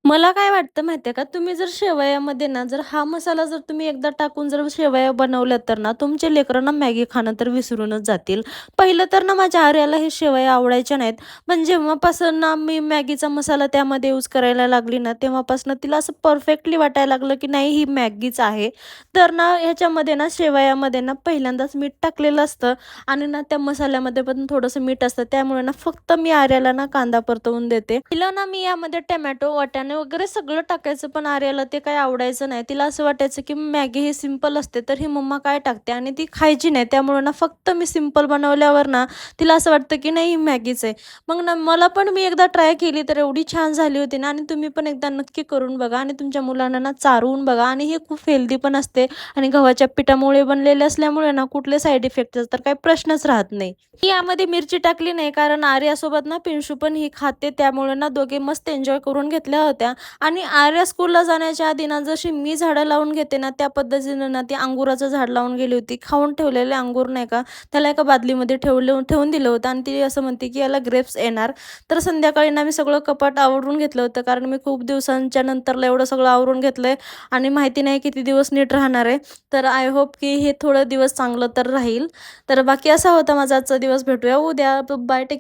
मला काय वाटतं माहिती आहे का, तुम्ही जर शेवयामध्ये ना, जर हा मसाला जर तुम्ही एकदा टाकून जर शेवया बनवल्या तर ना, तुमचे लेकरं ना मॅगी खाणं तर विसरूनच जातील. पहिलं तर ना माझ्या आर्याला हे शेवया आवडायच्या नाहीत. पण जेव्हापासून ना मी मॅगीचा मसाला त्यामध्ये यूज करायला लागली ना, तेव्हापासून तिला असं परफेक्टली वाटायला लागलं, की नाही ही मॅगीच आहे. तर ना ह्याच्यामध्ये ना शेवयामध्ये ना पहिल्यांदाच मीठ टाकलेलं असतं आणि ना त्या मसाल्यामध्ये पण थोडंसं मीठ असतं. त्यामुळे ना फक्त मी आर्याला ना कांदा परतवून देते. तिला ना मी यामध्ये टोमॅटो, वाटाणे वगैरे सगळं टाकायचं, पण आर्याला ते काही आवडायचं नाही. तिला असं वाटायचं, की मॅगी ही सिंपल असते, तर ही मम्मा काय टाकते आणि ती खायची नाही. त्यामुळे ना फक्त मी सिंपल बनवल्यावर ना तिला असं वाटतं, की नाही ही मॅगीच आहे. मग ना मला पण मी एकदा ट्राय केली, तर एवढी छान झाली होती ना आणि तुम्ही पण एकदा नक्की करून बघा आणि तुमच्या मुलांना ना चारवून बघा आणि हे खूप हेल्दी पण असते आणि गव्हाच्या पिठामुळे बनलेले असल्यामुळे ना कुठले साईड इफेक्टचा तर काही प्रश्नच राहत नाही. मी यामध्ये मिरची टाकली नाही कारण आर्यासोबत ना पिंशू पण ही खाते त्यामुळे ना दोघे मस्त एन्जॉय करून घेतल्या होत्या आणि आर्या स्कूलला जाण्याच्या आधी ना जशी मी झाडं लावून घेते ना त्या पद्धतीनं ना ती अंगुराचं झाड लावून गेली होती. खाऊन ठेवलेले अंगूर नाही का त्याला एका बादलीमध्ये ठेवून दिलं होतं आणि ती असं म्हणते की याला ग्रेप्स येणार. तर संध्याकाळी ना मी सगळं कपाट आवरून घेतलं होतं कारण मी खूप दिवसांच्या नंतरला एवढं सगळं आवरून घेतलंय आणि माहिती नाही किती दिवस नीट राहणार आहे. तर आय होप की हे थोडं दिवस चांगलं तर राहील. तर बाकी असा होता माझा आजचा दिवस. भेटूया उद्या. बाय. टेक